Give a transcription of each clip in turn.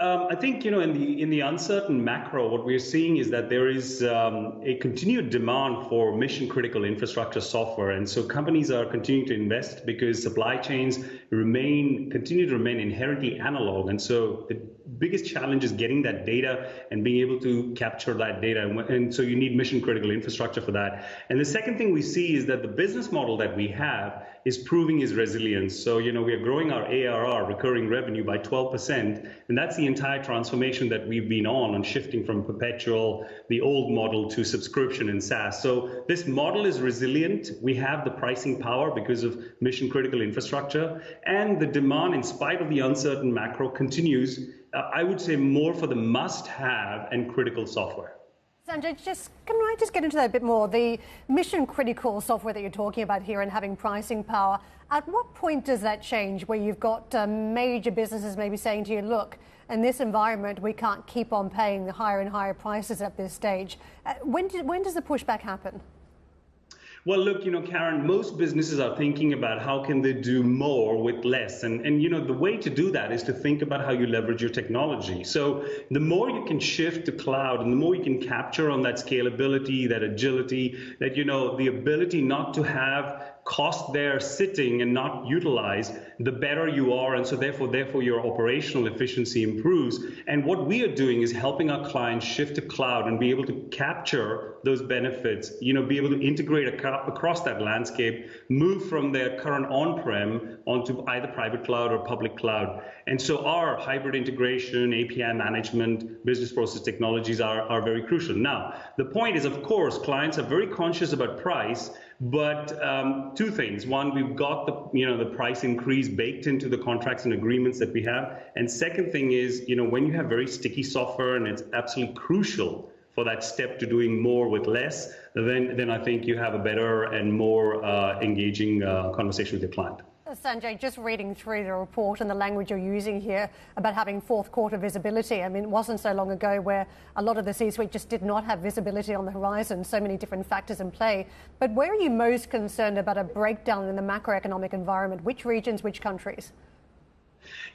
I think, in the uncertain macro, what we're seeing is that there is a continued demand for mission critical infrastructure software, and so companies are continuing to invest because supply chains continue to remain inherently analog, and so the biggest challenge is getting that data and being able to capture that data, and so you need mission critical infrastructure for that. And the second thing we see is that the business model that we have is proving its resilience. So, we are growing our ARR, recurring revenue, by 12%, and that's the entire transformation that we've been on shifting from perpetual, the old model, to subscription and SaaS. So this model is resilient. We have the pricing power because of mission critical infrastructure, and the demand, in spite of the uncertain macro, continues. I would say more for the must-have and critical software. Sanjay, can I just get into that a bit more? The mission critical software that you're talking about here and having pricing power, at what point does that change where you've got major businesses maybe saying to you, look, in this environment, we can't keep on paying the higher and higher prices at this stage? When does the pushback happen? Well, look, Karen, most businesses are thinking about how can they do more with less. And the way to do that is to think about how you leverage your technology. So the more you can shift to cloud and the more you can capture on that scalability, that agility, that, the ability not to have cost there sitting and not utilized, the better you are. And so therefore your operational efficiency improves. And what we are doing is helping our clients shift to cloud and be able to capture those benefits, be able to integrate across that landscape, move from their current on-prem onto either private cloud or public cloud. And so our hybrid integration, API management, business process technologies are very crucial. Now, the point is, of course, clients are very conscious about price, but two things. One, we've got the price increase baked into the contracts and agreements that we have. And second thing is, when you have very sticky software and it's absolutely crucial for that step to doing more with less, then I think you have a better and more engaging conversation with your client. Sanjay, just reading through the report and the language you're using here about having fourth quarter visibility. I mean, it wasn't so long ago where a lot of the C-suite just did not have visibility on the horizon, so many different factors in play. But where are you most concerned about a breakdown in the macroeconomic environment? Which regions, which countries?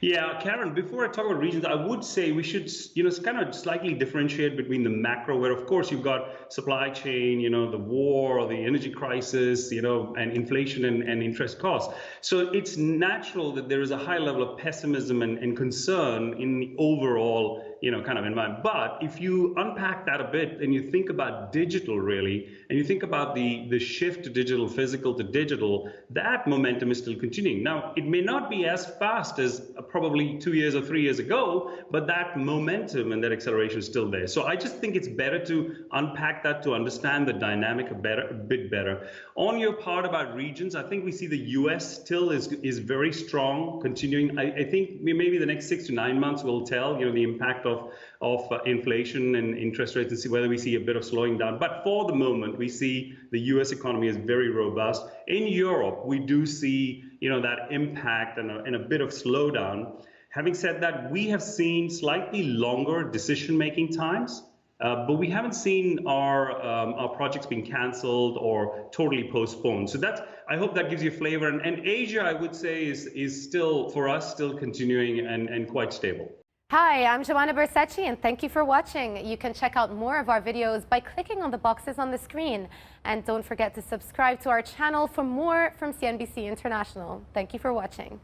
Yeah, Karen, before I talk about regions, I would say we should, kind of slightly differentiate between the macro, where of course you've got supply chain, the war or the energy crisis, and inflation and interest costs. So it's natural that there is a high level of pessimism and concern in the overall, kind of environment. But if you unpack that a bit and you think about digital really, and you think about the shift to digital, physical to digital, that momentum is still continuing. Now, it may not be as fast as probably 2 years or 3 years ago, but that momentum and that acceleration is still there. So I just think it's better to unpack that to understand the dynamic a bit better. On your part about regions, I think we see the US still is very strong, continuing. I think maybe the next 6 to 9 months will tell, the impact of inflation and interest rates and see whether we see a bit of slowing down. But for the moment, we see the US economy is very robust. In Europe, we do see, that impact and a bit of slowdown. Having said that, we have seen slightly longer decision-making times, but we haven't seen our projects being canceled or totally postponed. So I hope that gives you a flavor. And Asia, I would say, is still, for us, still continuing and quite stable. Hi, I'm Joanna Bersace, and thank you for watching. You can check out more of our videos by clicking on the boxes on the screen. And don't forget to subscribe to our channel for more from CNBC International. Thank you for watching.